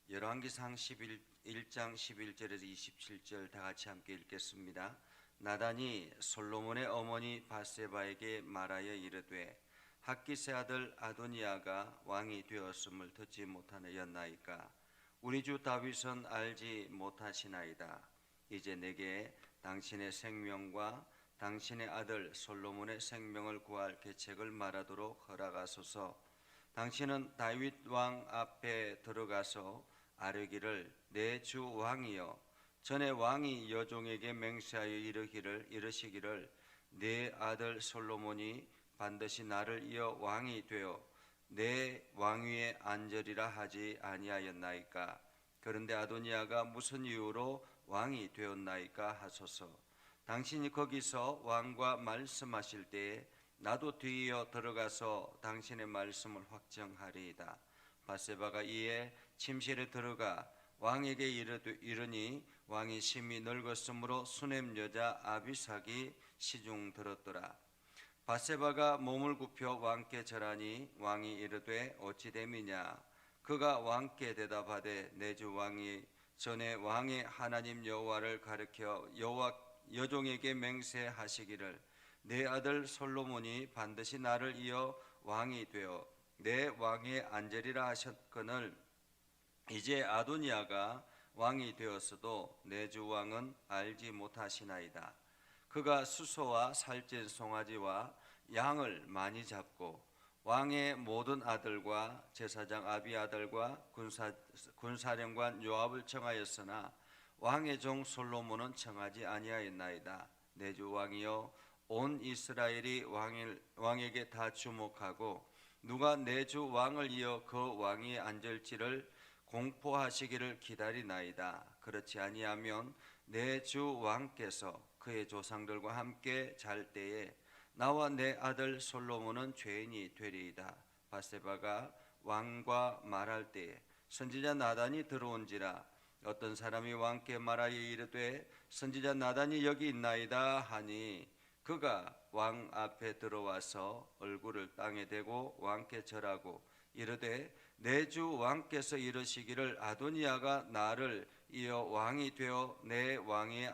열왕기상 1장 11절에서 27절 다 같이 함께 읽겠습니다. 나단이 솔로몬의 어머니 밧세바에게 말하여 이르되 핫기스의 아들 아도니아가 왕이 되었음을 듣지 못하였나이까. 우리 주 다윗은 알지 못하시나이다. 이제 내게 당신의 생명과 당신의 아들 솔로몬의 생명을 구할 계책을 말하도록 허락하소서. 당신은 다윗 왕 앞에 들어가서 아뢰기를 내 주 왕이여, 전에 왕이 여종에게 맹세하여 이르시기를 내 아들 솔로몬이 반드시 나를 이어 왕이 되어 내 왕위에 앉으리라 하지 아니하였나이까. 그런데 아도니아가 무슨 이유로 왕이 되었나이까 하소서. 당신이 거기서 왕과 말씀하실 때에 나도 뒤이어 들어가서 당신의 말씀을 확정하리이다. 밧세바가 이에 침실에 들어가 왕에게 이르니 왕이 심히 늙었으므로 수넴 여자 아비삭이 시중 들었더라. 밧세바가 몸을 굽혀 왕께 절하니 왕이 이르되 어찌 됨이냐. 그가 왕께 대답하되 내 주 왕이 전에 왕의 하나님 여호와를 가리켜 여종에게 맹세하시기를 내 아들 솔로몬이 반드시 나를 이어 왕이 되어 내 왕에 앉으리라 하셨거늘 이제 아도니아가 왕이 되었어도 내 주 왕은 알지 못하시나이다. 그가 수소와 살찐 송아지와 양을 많이 잡고 왕의 모든 아들과 제사장 아비아들과 군사령관 요압을 청하였으나 왕의 종 솔로몬은 청하지 아니하였나이다. 내 주 왕이여, 온 이스라엘이 왕에게 다 주목하고 누가 내 주 왕을 이어 그 왕위에 앉을지를 공포하시기를 기다리나이다. 그렇지 아니하면 내 주 왕께서 그의 조상들과 함께 잘 때에 나와 내 아들 솔로몬은 죄인이 되리이다. 밧세바가 왕과 말할 때에 선지자 나단이 들어온지라. 어떤 사람이 왕께 말하여 이르되 선지자 나단이 여기 있나이다 하니 그가 왕 앞에 들어와서 얼굴을 땅에 대고 왕께 절하고 이르되 내 주 왕께서 이르시기를 아도니아가 나를 이어 왕이 되어 내 왕위에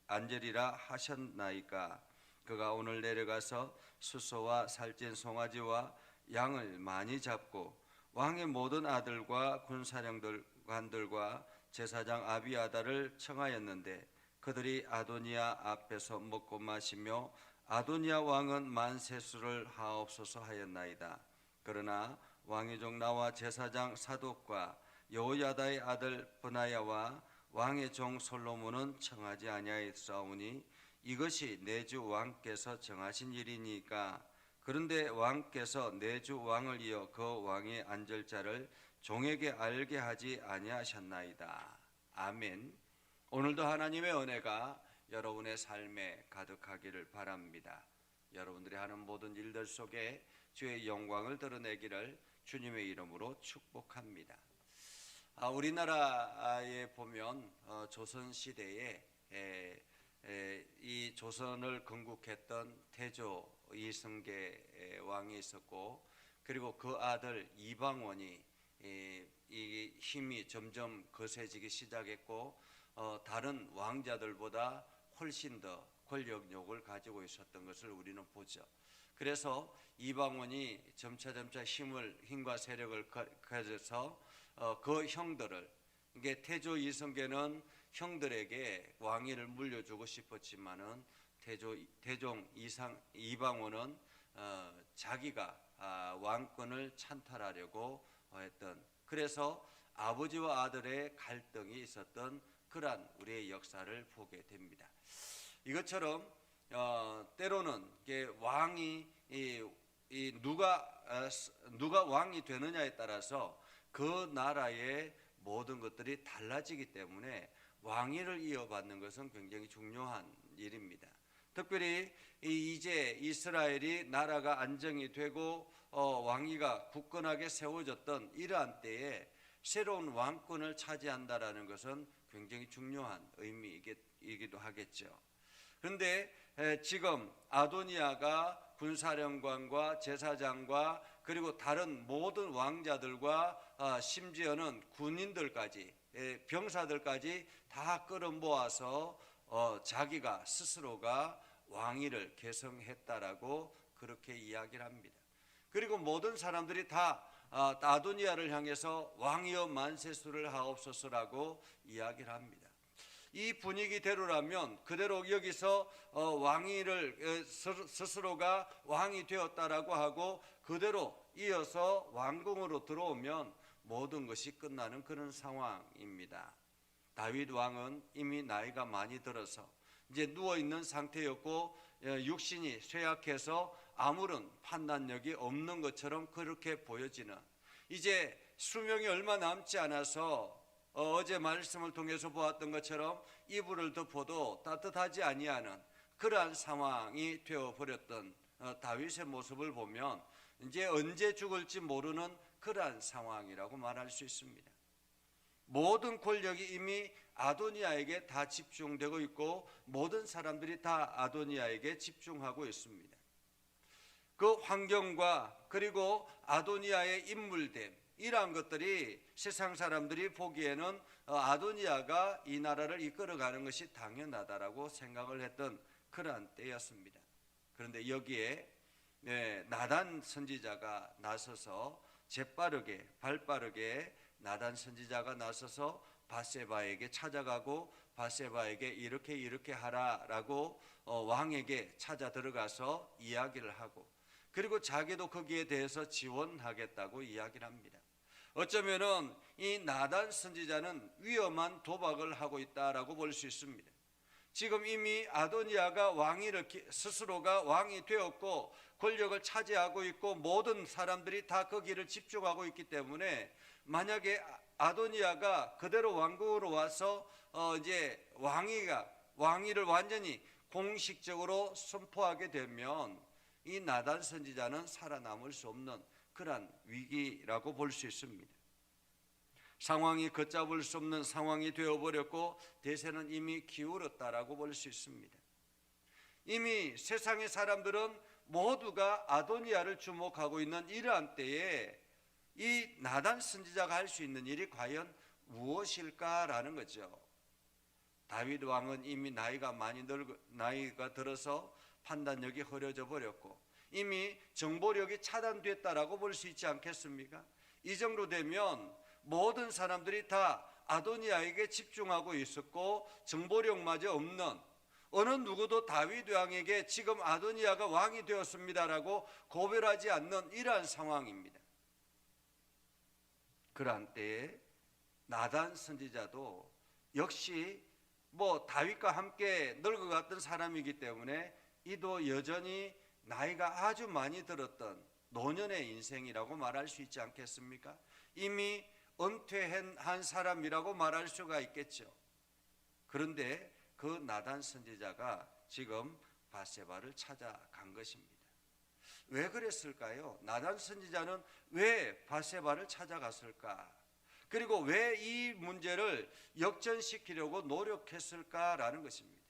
앉으리라 하셨나이까. 그가 오늘 내려가서 수소와 살찐 송아지와 양을 많이 잡고 왕의 모든 아들과 군사령관들과 제사장 아비아다를 청하였는데 그들이 아도니아 앞에서 먹고 마시며 아도니아 왕은 만세수를 하옵소서 하였나이다. 그러나 왕의 종 나와 제사장 사독과 여호야다의 아들 브나야와 왕의 종 솔로몬은 청하지 아니하였사오니 이것이 내 주 왕께서 정하신 일이니까. 그런데 왕께서 내 주 왕을 이어 그 왕에 앉을 자를 종에게 알게 하지 아니하셨나이다. 아멘. 오늘도 하나님의 은혜가 여러분의 삶에 가득하기를 바랍니다. 여러분들이 하는 모든 일들 속에 주의 영광을 드러내기를 주님의 이름으로 축복합니다. 우리나라에 보면 조선시대에 이 조선을 건국했던 태조 이성계 왕이 있었고 그리고 그 아들 이방원이 이 힘이 점점 거세지기 시작했고 다른 왕자들보다 훨씬 더 권력욕을 가지고 있었던 것을 우리는 보죠. 그래서 이방원이 점차 힘과 세력을 가져서 그 형들을, 이게 태조 이성계는 형들에게 왕위를 물려주고 싶었지만은 태종 이방원은 자기가 왕권을 찬탈하려고 했던, 그래서 아버지와 아들의 갈등이 있었던 그러한 우리의 역사를 보게 됩니다. 이것처럼 때로는 왕이 누가 왕이 되느냐에 따라서 그 나라의 모든 것들이 달라지기 때문에 왕위를 이어받는 것은 굉장히 중요한 일입니다. 특별히 이제 이스라엘이 나라가 안정이 되고 왕위가 굳건하게 세워졌던 이러한 때에 새로운 왕권을 차지한다라는 것은 굉장히 중요한 의미이기도 하겠죠. 그런데 지금 아도니아가 군사령관과 제사장과 그리고 다른 모든 왕자들과 심지어는 군인들까지, 병사들까지 다 끌어모아서 자기가 스스로가 왕위를 계승했다라고 그렇게 이야기를 합니다. 그리고 모든 사람들이 다 아도니아를 향해서 왕이여 만세수를 하옵소서라고 이야기를 합니다. 이 분위기대로라면 그대로 여기서 왕위를 스스로가 왕이 되었다라고 하고 그대로 이어서 왕궁으로 들어오면 모든 것이 끝나는 그런 상황입니다. 다윗 왕은 이미 나이가 많이 들어서 이제 누워있는 상태였고 육신이 쇠약해서 아무런 판단력이 없는 것처럼 그렇게 보여지는, 이제 수명이 얼마 남지 않아서 어제 말씀을 통해서 보았던 것처럼 이불을 덮어도 따뜻하지 아니하는 그러한 상황이 되어버렸던 다윗의 모습을 보면 이제 언제 죽을지 모르는 그러한 상황이라고 말할 수 있습니다. 모든 권력이 이미 아도니아에게 다 집중되고 있고 모든 사람들이 다 아도니아에게 집중하고 있습니다. 그 환경과 그리고 아도니아의 인물됨, 이러한 것들이 세상 사람들이 보기에는 아도니아가 이 나라를 이끌어가는 것이 당연하다라고 생각을 했던 그러한 때였습니다. 그런데 여기에 나단 선지자가 나서서 재빠르게 발빠르게 나단 선지자가 나서서 밧세바에게 찾아가고 밧세바에게 이렇게 하라라고 왕에게 찾아 들어가서 이야기를 하고, 그리고 자기도 거기에 대해서 지원하겠다고 이야기를 합니다. 어쩌면은 이 나단 선지자는 위험한 도박을 하고 있다라고 볼 수 있습니다. 지금 이미 아도니아가 왕위를 스스로가 왕이 되었고 권력을 차지하고 있고 모든 사람들이 다 거기를 집중하고 있기 때문에 만약에 아도니아가 그대로 왕궁으로 와서 이제 왕위를 완전히 공식적으로 선포하게 되면 이 나단 선지자는 살아남을 수 없는 그러한 위기라고 볼 수 있습니다. 상황이 걷잡을 수 없는 상황이 되어버렸고 대세는 이미 기울었다라고 볼 수 있습니다. 이미 세상의 사람들은 모두가 아도니아를 주목하고 있는 이러한 때에 이 나단 선지자가 할 수 있는 일이 과연 무엇일까라는 거죠. 다윗 왕은 이미 나이가 들어서 판단력이 흐려져 버렸고 이미 정보력이 차단됐다라고 볼 수 있지 않겠습니까? 이 정도 되면 모든 사람들이 다 아도니아에게 집중하고 있었고 정보력마저 없는, 어느 누구도 다윗 왕에게 지금 아도니아가 왕이 되었습니다라고 고별하지 않는 이러한 상황입니다. 그러한 때에 나단 선지자도 역시 다윗과 함께 늙어갔던 사람이기 때문에 이도 여전히 나이가 아주 많이 들었던 노년의 인생이라고 말할 수 있지 않겠습니까? 이미 은퇴한 사람이라고 말할 수가 있겠죠. 그런데 그 나단 선지자가 지금 밧세바를 찾아간 것입니다. 왜 그랬을까요? 나단 선지자는 왜 밧세바를 찾아갔을까? 그리고 왜 이 문제를 역전시키려고 노력했을까라는 것입니다.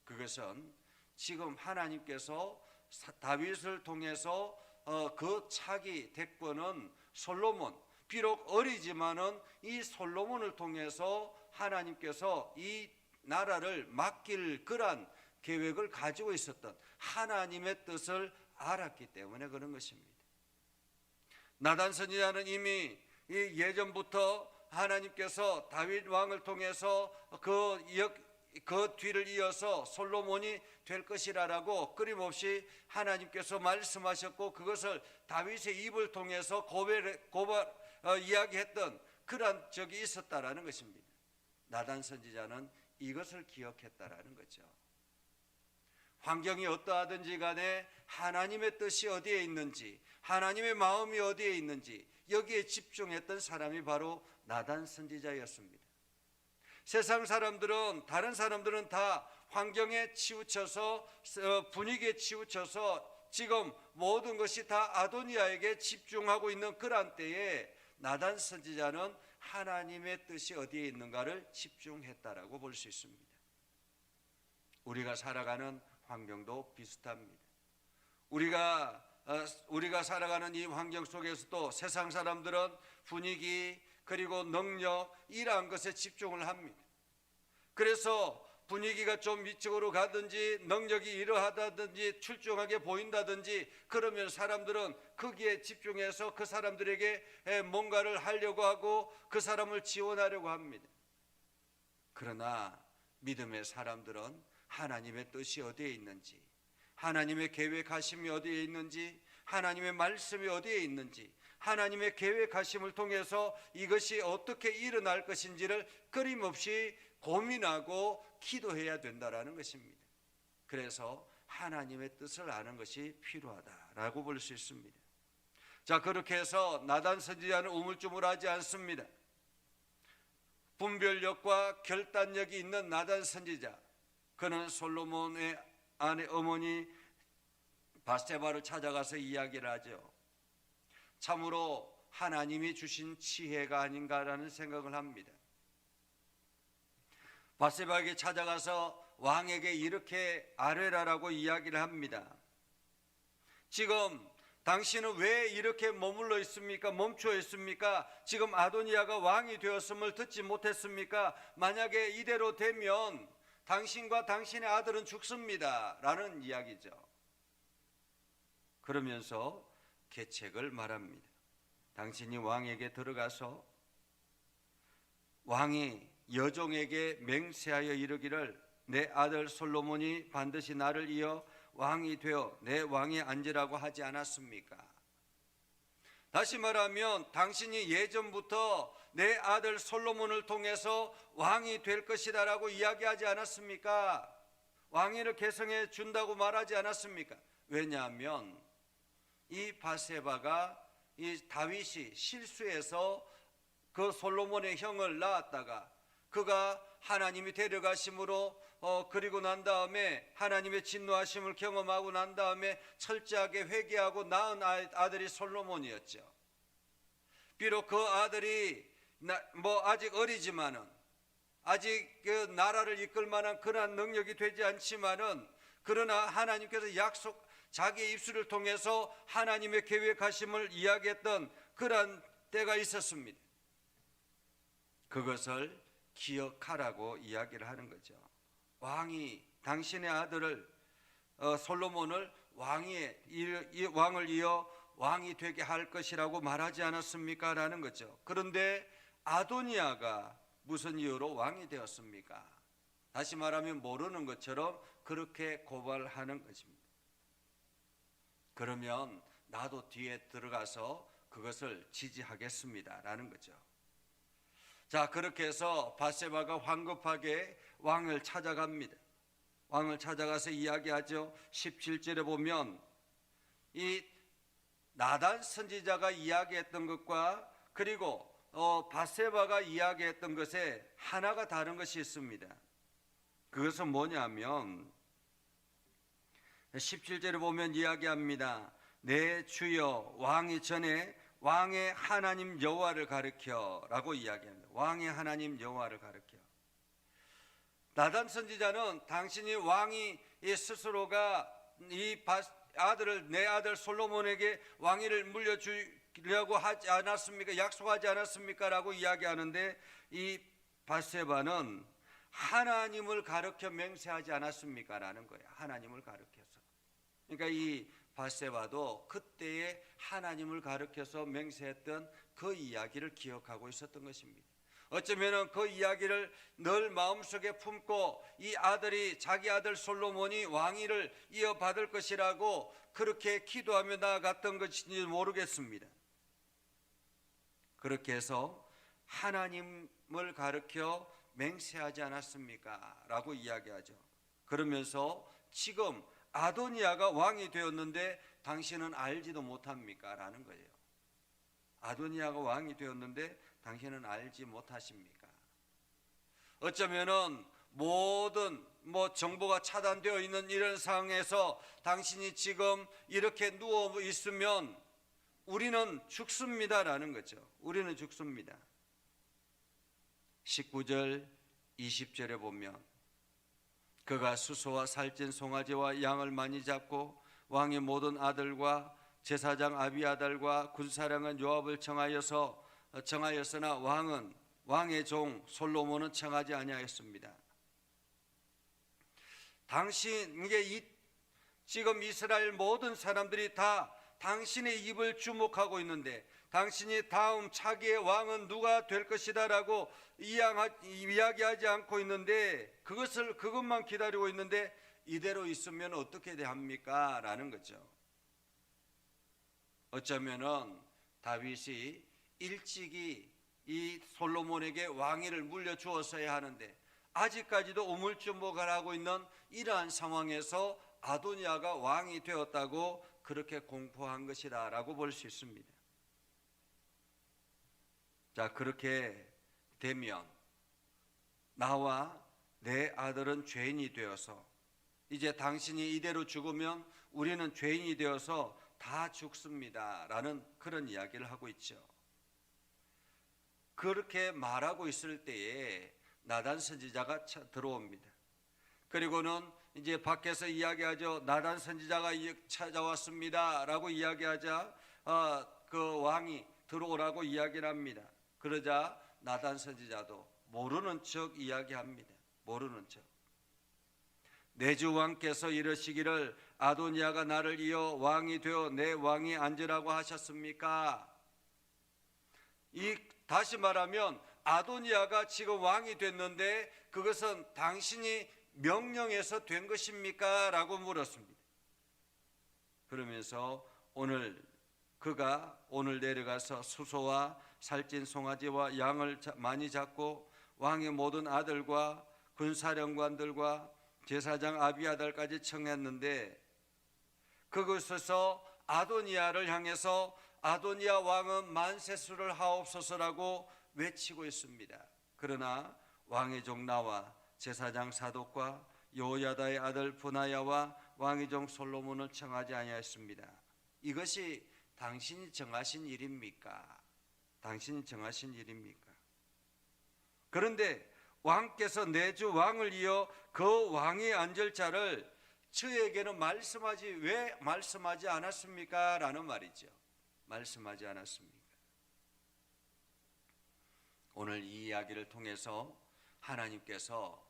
그것은 지금 하나님께서 다윗을 통해서 그 차기 대권은 솔로몬, 비록 어리지만은 이 솔로몬을 통해서 하나님께서 이 나라를 맡길 그런 계획을 가지고 있었던 하나님의 뜻을 알았기 때문에 그런 것입니다. 나단 선지자는 이미 예전부터 하나님께서 다윗 왕을 통해서 그 뒤를 이어서 솔로몬이 될 것이라고 끊임없이 하나님께서 말씀하셨고 그것을 다윗의 입을 통해서 이야기했던 그런 적이 있었다라는 것입니다. 나단 선지자는 이것을 기억했다라는 거죠. 환경이 어떠하든지 간에 하나님의 뜻이 어디에 있는지, 하나님의 마음이 어디에 있는지 여기에 집중했던 사람이 바로 나단 선지자였습니다. 세상 사람들은, 다른 사람들은 다 환경에 치우쳐서 분위기에 치우쳐서 지금 모든 것이 다 아도니아에게 집중하고 있는 그런 때에 나단 선지자는 하나님의 뜻이 어디에 있는가를 집중했다라고 볼 수 있습니다. 우리가 살아가는 환경도 비슷합니다. 우리가 살아가는 이 환경 속에서도 세상 사람들은 분위기 그리고 능력 이러한 것에 집중을 합니다. 그래서 분위기가 좀 위쪽으로 가든지 능력이 이러하다든지 출중하게 보인다든지 그러면 사람들은 거기에 집중해서 그 사람들에게 뭔가를 하려고 하고 그 사람을 지원하려고 합니다. 그러나 믿음의 사람들은 하나님의 뜻이 어디에 있는지, 하나님의 계획하심이 어디에 있는지, 하나님의 말씀이 어디에 있는지, 하나님의 계획하심을 통해서 이것이 어떻게 일어날 것인지를 끊임없이 고민하고 기도해야 된다라는 것입니다. 그래서 하나님의 뜻을 아는 것이 필요하다라고 볼 수 있습니다. 자, 그렇게 해서 나단 선지자는 우물쭈물하지 않습니다. 분별력과 결단력이 있는 나단 선지자, 그는 솔로몬의 아내 어머니 바세바를 찾아가서 이야기를 하죠. 참으로 하나님이 주신 지혜가 아닌가라는 생각을 합니다. 바세바에게 찾아가서 왕에게 이렇게 아뢰라라고 이야기를 합니다. 지금 당신은 왜 이렇게 머물러 있습니까? 멈춰 있습니까? 지금 아도니아가 왕이 되었음을 듣지 못했습니까? 만약에 이대로 되면 당신과 당신의 아들은 죽습니다 라는 이야기죠. 그러면서 계책을 말합니다. 당신이 왕에게 들어가서 왕이 여종에게 맹세하여 이르기를 내 아들 솔로몬이 반드시 나를 이어 왕이 되어 내 왕에 앉으라고 하지 않았습니까? 다시 말하면 당신이 예전부터 내 아들 솔로몬을 통해서 왕이 될 것이다 라고 이야기하지 않았습니까? 왕위를 계승해 준다고 말하지 않았습니까? 왜냐하면 이 바세바가 이 다윗이 실수해서 그 솔로몬의 형을 낳았다가 그가 하나님이 데려가심으로 그리고 난 다음에 하나님의 진노하심을 경험하고 난 다음에 철저하게 회개하고 낳은 아들이 솔로몬이었죠. 비록 그 아들이 아직 어리지만은 아직 그 나라를 이끌 만한 그러한 능력이 되지 않지만은 그러나 하나님께서 자기의 입술을 통해서 하나님의 계획하심을 이야기했던 그러한 때가 있었습니다. 그것을 기억하라고 이야기를 하는 거죠. 왕이 당신의 아들을 솔로몬을 왕을 이어 왕이 되게 할 것이라고 말하지 않았습니까? 라는 거죠. 그런데 아도니아가 무슨 이유로 왕이 되었습니까? 다시 말하면 모르는 것처럼 그렇게 고발하는 것입니다. 그러면 나도 뒤에 들어가서 그것을 지지하겠습니다 라는 거죠. 자, 그렇게 해서 바세바가 황급하게 왕을 찾아갑니다. 왕을 찾아가서 이야기하죠. 17절에 보면 이 나단 선지자가 이야기했던 것과 그리고 바세바가 이야기했던 것에 하나가 다른 것이 있습니다. 그것은 뭐냐면 17절에 보면 이야기합니다. 내 주여 왕이 전에 왕의 하나님 여호와를 가르쳐 라고 이야기합니다. 왕의 하나님 여호와를 가르쳐. 나단 선지자는 당신이 왕이 스스로가 내 아들 솔로몬에게 왕위를 물려주려고 하지 않았습니까? 약속하지 않았습니까? 라고 이야기하는데 이 바세바는 하나님을 가르쳐 맹세하지 않았습니까? 라는 거예요. 하나님을 가르쳐서. 그러니까 이 바세바도 그때에 하나님을 가르쳐서 맹세했던 그 이야기를 기억하고 있었던 것입니다. 어쩌면 그 이야기를 늘 마음속에 품고 이 아들이 자기 아들 솔로몬이 왕위를 이어받을 것이라고 그렇게 기도하며 나아갔던 것인지 모르겠습니다. 그렇게 해서 하나님을 가르쳐 맹세하지 않았습니까? 라고 이야기하죠. 그러면서 지금 아도니아가 왕이 되었는데 당신은 알지도 못합니까? 라는 거예요. 아도니아가 왕이 되었는데 당신은 알지 못하십니까? 어쩌면은 모든 정보가 차단되어 있는 이런 상황에서 당신이 지금 이렇게 누워 있으면 우리는 죽습니다라는 거죠. 우리는 죽습니다. 19절 20절에 보면 그가 수소와 살찐 송아지와 양을 많이 잡고 왕의 모든 아들과 제사장 아비아달과 군사령은 요압을 청하여서 청하였으나 왕의 종 솔로몬은 청하지 아니하였습니다. 지금 이스라엘 모든 사람들이 다 당신의 입을 주목하고 있는데, 당신이 다음 차기의 왕은 누가 될 것이다 라고 이야기하지 않고 있는데, 그것만 기다리고 있는데 이대로 있으면 어떻게 합니까? 라는 거죠. 어쩌면은 다윗이 일찍이 이 솔로몬에게 왕위를 물려주었어야 하는데, 아직까지도 우물쭈물을 하고 있는 이러한 상황에서 아도니아가 왕이 되었다고 그렇게 공포한 것이다 라고 볼 수 있습니다. 자, 그렇게 되면 나와 내 아들은 죄인이 되어서, 이제 당신이 이대로 죽으면 우리는 죄인이 되어서 다 죽습니다 라는 그런 이야기를 하고 있죠. 그렇게 말하고 있을 때에 나단 선지자가 들어옵니다. 그리고는 이제 밖에서 이야기하죠. 나단 선지자가 찾아왔습니다 라고 이야기하자 그 왕이 들어오라고 이야기를 합니다. 그러자 나단 선지자도 모르는 척 이야기합니다. 모르는 척. 내 주 왕께서 이러시기를 아도니아가 나를 이어 왕이 되어 내 왕이 앉으라고 하셨습니까? 다시 말하면 아도니아가 지금 왕이 됐는데 그것은 당신이 명령해서 된 것입니까? 라고 물었습니다. 그러면서 그가 오늘 내려가서 수소와 살찐 송아지와 양을 많이 잡고 왕의 모든 아들과 군사령관들과 제사장 아비아달까지 청했는데, 그곳에서 아도니아를 향해서 아도니아 왕은 만세수를 하옵소서라고 외치고 있습니다. 그러나 왕의 종 나와 제사장 사독과 여호야다의 아들 브나야와 왕의 종 솔로몬을 청하지 아니하였습니다. 이것이 당신이 정하신 일입니까? 당신이 정하신 일입니까? 그런데 왕께서 내 주 왕을 이어 그 왕이 앉을 자를 저에게는 왜 말씀하지 않았습니까? 라는 말이죠. 말씀하지 않았습니까? 오늘 이 이야기를 통해서 하나님께서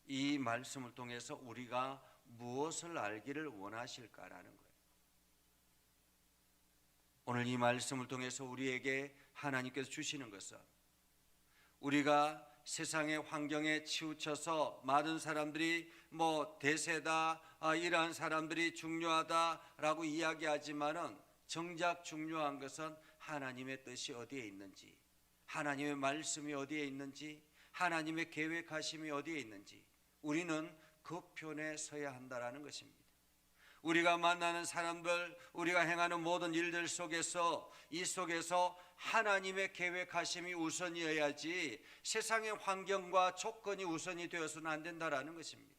이 말씀을 통해서 우리가 무엇을 알기를 원하실까라는 거예요. 오늘 이 말씀을 통해서 우리에게 하나님께서 주시는 것은, 우리가 세상의 환경에 치우쳐서 많은 사람들이 대세다, 이러한 사람들이 중요하다라고 이야기하지만은 정작 중요한 것은 하나님의 뜻이 어디에 있는지, 하나님의 말씀이 어디에 있는지, 하나님의 계획하심이 어디에 있는지 우리는 그 편에 서야 한다라는 것입니다. 우리가 만나는 사람들, 우리가 행하는 모든 일들 속에서 이 속에서 하나님의 계획하심이 우선이어야지 세상의 환경과 조건이 우선이 되어서는 안 된다라는 것입니다.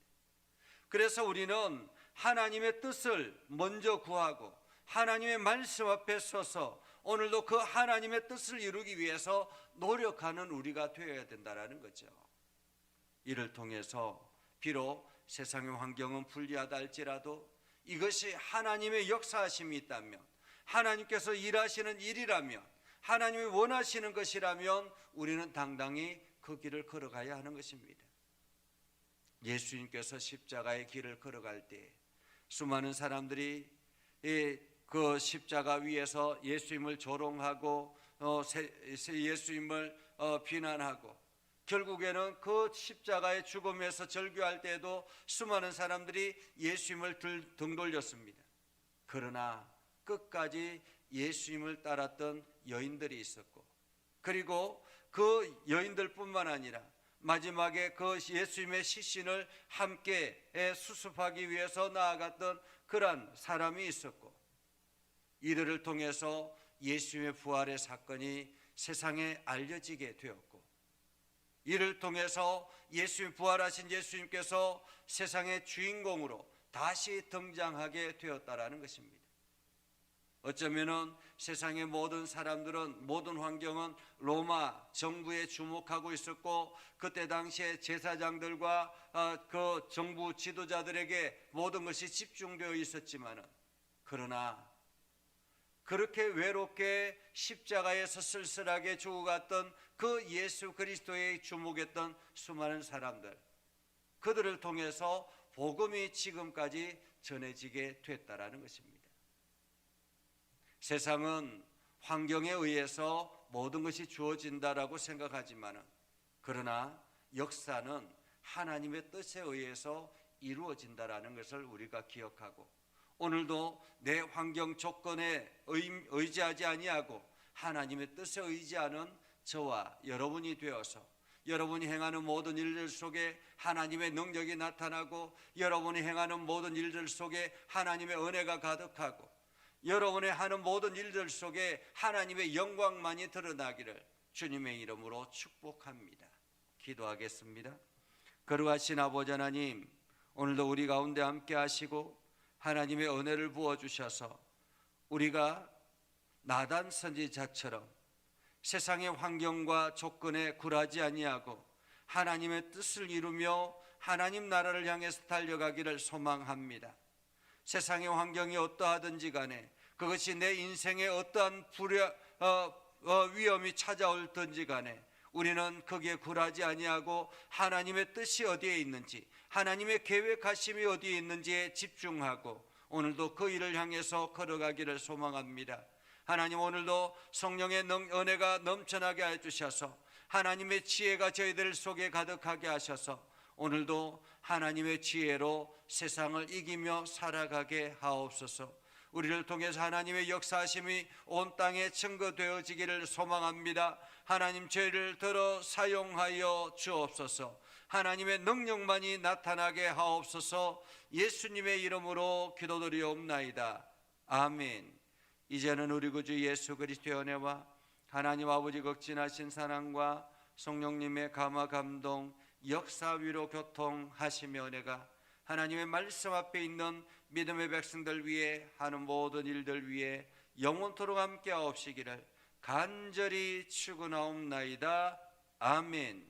그래서 우리는 하나님의 뜻을 먼저 구하고 하나님의 말씀 앞에 서서 오늘도 그 하나님의 뜻을 이루기 위해서 노력하는 우리가 되어야 된다라는 거죠. 이를 통해서 비록 세상의 환경은 불리하다 할지라도 이것이 하나님의 역사하심이 있다면, 하나님께서 일하시는 일이라면, 하나님이 원하시는 것이라면 우리는 당당히 그 길을 걸어가야 하는 것입니다. 예수님께서 십자가의 길을 걸어갈 때 수많은 사람들이 그 십자가 위에서 예수님을 조롱하고 예수님을 비난하고, 결국에는 그 십자가의 죽음에서 절규할 때에도 수많은 사람들이 예수님을 등 돌렸습니다. 그러나 끝까지 예수님을 따랐던 여인들이 있었고, 그리고 그 여인들뿐만 아니라 마지막에 그 예수님의 시신을 함께 수습하기 위해서 나아갔던 그러한 사람이 있었고, 이들을 통해서 예수님의 부활의 사건이 세상에 알려지게 되었고, 이를 통해서 부활하신 예수님께서 세상의 주인공으로 다시 등장하게 되었다라는 것입니다. 어쩌면은 세상의 모든 사람들은, 모든 환경은 로마 정부에 주목하고 있었고, 그때 당시에 제사장들과 그 정부 지도자들에게 모든 것이 집중되어 있었지만은, 그러나 그렇게 외롭게 십자가에서 쓸쓸하게 죽어갔던 그 예수 그리스도의 주목했던 수많은 사람들, 그들을 통해서 복음이 지금까지 전해지게 됐다라는 것입니다. 세상은 환경에 의해서 모든 것이 주어진다라고 생각하지만, 그러나 역사는 하나님의 뜻에 의해서 이루어진다라는 것을 우리가 기억하고, 오늘도 내 환경 조건에 의지하지 아니하고 하나님의 뜻에 의지하는 저와 여러분이 되어서 여러분이 행하는 모든 일들 속에 하나님의 능력이 나타나고, 여러분이 행하는 모든 일들 속에 하나님의 은혜가 가득하고, 여러분의 하는 모든 일들 속에 하나님의 영광만이 드러나기를 주님의 이름으로 축복합니다. 기도하겠습니다. 거룩하신 아버지 하나님, 오늘도 우리 가운데 함께 하시고 하나님의 은혜를 부어주셔서 우리가 나단 선지자처럼 세상의 환경과 조건에 굴하지 아니하고 하나님의 뜻을 이루며 하나님 나라를 향해서 달려가기를 소망합니다. 세상의 환경이 어떠하든지 간에 그것이 내 인생에 어떠한 위험이 찾아올든지 간에 우리는 거기에 굴하지 아니하고 하나님의 뜻이 어디에 있는지, 하나님의 계획하심이 어디에 있는지에 집중하고 오늘도 그 일을 향해서 걸어가기를 소망합니다. 하나님, 오늘도 성령의 은혜가 넘쳐나게 해주셔서 하나님의 지혜가 저희들 속에 가득하게 하셔서 오늘도 하나님의 지혜로 세상을 이기며 살아가게 하옵소서. 우리를 통해서 하나님의 역사하심이 온 땅에 증거되어지기를 소망합니다. 하나님, 저희를 들어 사용하여 주옵소서. 하나님의 능력만이 나타나게 하옵소서. 예수님의 이름으로 기도드리옵나이다. 아멘. 이제는 우리 구주 예수 그리스도의 은혜와 하나님 아버지 극진하신 사랑과 성령님의 감화 감동 역사 위로 교통하시며 은혜가 하나님의 말씀 앞에 있는 믿음의 백성들 위해 하는 모든 일들 위해 영원토록 함께 하옵시기를 간절히 축원하옵나이다. 아멘.